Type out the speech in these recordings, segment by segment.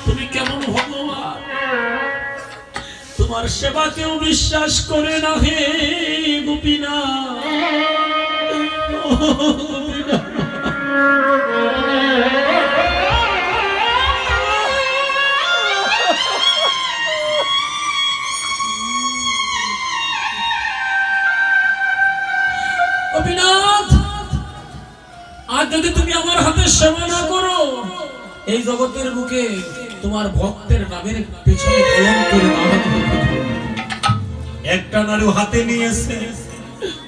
তুমি কেমন ভগবান, তোমার সেবা কেউ বিশ্বাস করে না হে গোপীনাথ। গোপীনাথ, আজ যদি তুমি আমার হাতে সেবা না করো, এই জগতের বুকে তোমার ভক্তের নামের পেছনে কলঙ্কের দাগ হবে। একটা নাড়ু হাতে নিয়েছে,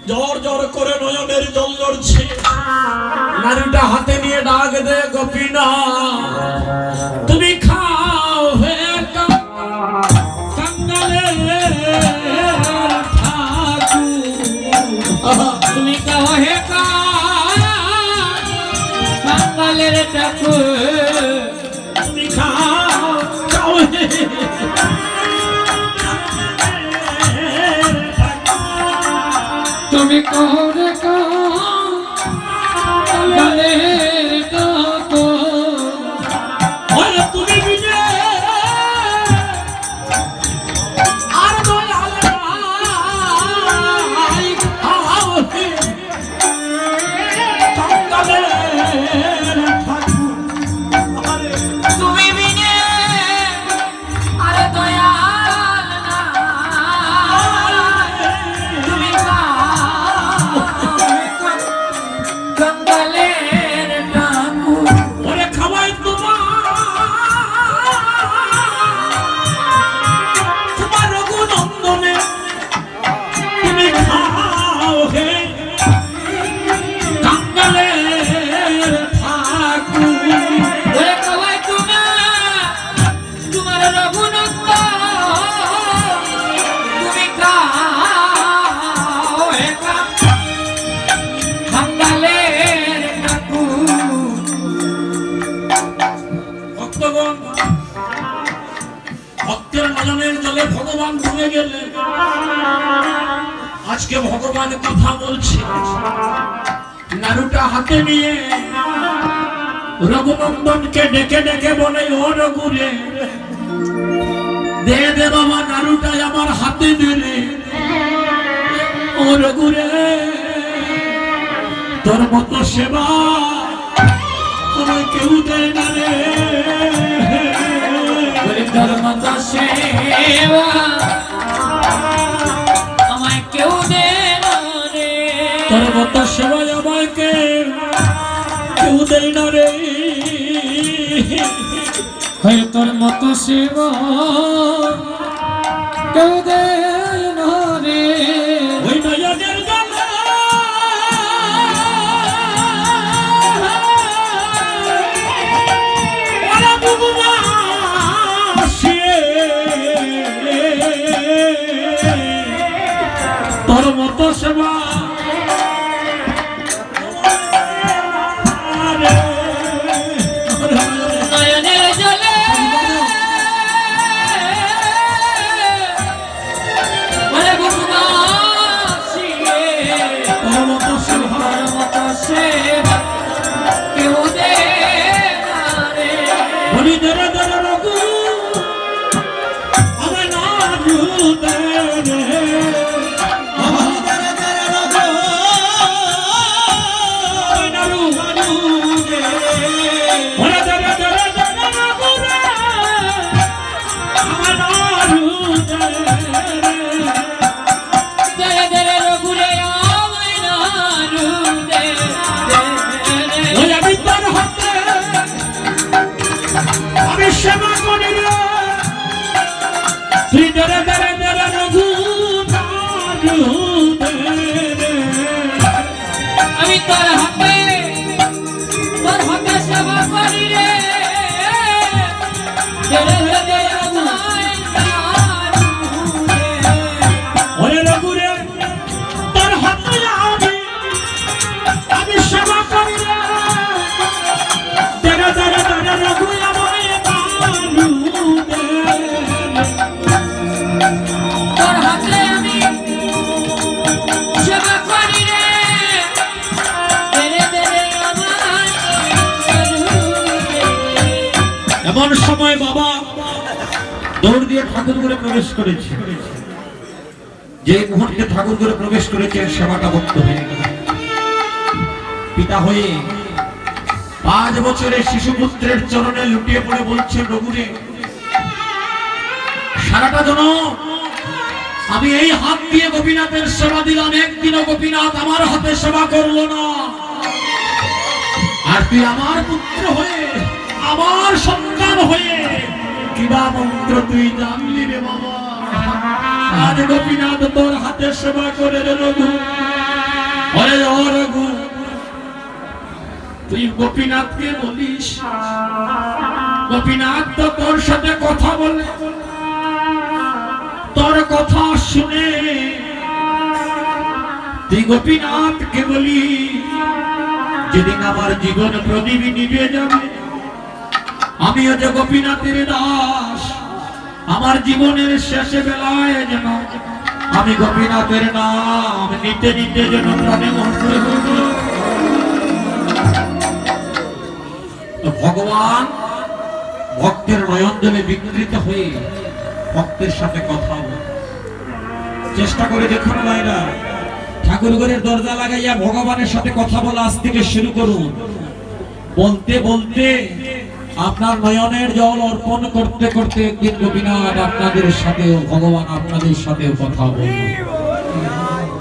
জ্বর জ্বর করে নয়নের জল ঝরছে। নাড়ুটা হাতে নিয়ে ডাক দে, গোপীনাথ তুমি খাও হে কাঙ্গালের ঠাকুর, তুমি খাও হে কাঙ্গালের ঠাকুর, তুমি খাও খাও হে তুমি কোরে কাঙ্গালের ঠাকুর। ওরে তুমি বিনে আর দয়াল নাই, খাও হে কাঙ্গালের ঠাকুর। তুমি বিনে আর দয়াল নাই, তুমি কাঙ্গালের ঠাকুর। ওরে খাওয়াই তোমার রঘুনন্দনে, তুমি খাও হে কাঙ্গালের ঠাকুর। ওরে খাওয়াই তোমার রঘুনন্দন, তুমি খাও হে কাঙ্গালের ঠাকুর। ভক্তগণ, ভক্তের নয়নের জলে ভগবান ডুবে গেলেন। আজকে ভগবান কথা বলছে, নাড়ুটা হাতে নিয়ে রঘুনন্দনকে ডেকে ডেকে বলে, ও রঘুরে দে দে বাবা নাড়ুটা আমার হাতে দিলে। ও রঘুরে তোর মতো সেবা তোমায় কেউ দেয় না রে, তোর মতো সেবা আমায় কেউ দেয় না রে, তোর মতো সেবা আমায় কেউ দেয় না রে। হয় তোর মতো সেবা কেউ দেয় না রে। ওই নয়নের জলে ওরা বুবুমা আসিয়ে, তোর মতো সেবা নয়নের জলে ওরে বুবুমা আসিয়ে, তোর মতো সেবা কেউ দেয় না রে। বলি ধরে ধরে রঘু আমার নাড়ু দে রে, নাড়ু নাড়ু দে, ওরে ধরে ধরে ধরে রঘু রে আমার নাড়ু দে রে, ধরে ধরে রঘু রে আমার নাড়ু দে রে। ওই আমি তোর হাতে আমি সেবা করি রে, তুই ধরে ধরে ধরে রঘু নাড়ু দে রে। আমি তোর হাতে সেবা করি রে, ধরে ধরে রঘু নাড়ু দে। ওরে রঘু রে তোর হাতে আমি সেবা করি রে, ধরে ধরে ধরে রঘু আমায় নাড়ু দে রে। তোর হাতে আমি সেবা করি রে, ধরে ধরে দৌড় দিয়ে ঠাকুর ঘরে প্রবেশ করেছে। যে মুহূর্তে ঠাকুর ঘরে প্রবেশ করেছে সেবাটা ভক্ত হয়ে গেল। পিতা হয়ে 5 বছরের শিশুপুত্রের চরণে লুটিয়ে পড়ে বলছে, প্রভুরে সারাটা জনম আমি এই হাত দিয়ে গোপীনাথের সেবা দিলাম, একদিনও গোপীনাথ আমার হাতে সেবা করলো না। আর তুই আমার পুত্র হয়ে, আমার সন্তান হয়ে কিবা মন্ত্র তুই জানলি রে বাবা। আজ গোপীনাথ তোর হাতে সেবা করে রে রঘু। ওরে ও রঘু, তুই গোপীনাথকে বলিস, গোপীনাথ তো তোর সাথে কথা বলে, তোর কথা শুনে তুই গোপীনাথকে বলি, যেদিন আমার জীবন প্রদীপ নিভে যাবে, আমিও যে গোপীনাথের দাস, আমার জীবনের শেষে বেলায় যেন আমি গোপীনাথের নাম নিতে নিতে যেন প্রাণে মন্ত্র হইব। ভগবান ভক্তের নয়ন জলে বিকৃত হয়ে ভক্তের সাথে কথা বলে। চেষ্টা করে দেখুন ভাইরা, ঠাকুর ঘরের দরজা লাগাইয়া ভগবানের সাথে কথা বলা আজ থেকে শুরু করুন। বলতে বলতে আপনার নয়নের জল অর্পণ করতে করতে একদিন গোপীনাথ আপনাদের সাথেও, ভগবান আপনাদের সাথেও কথা বলবেন।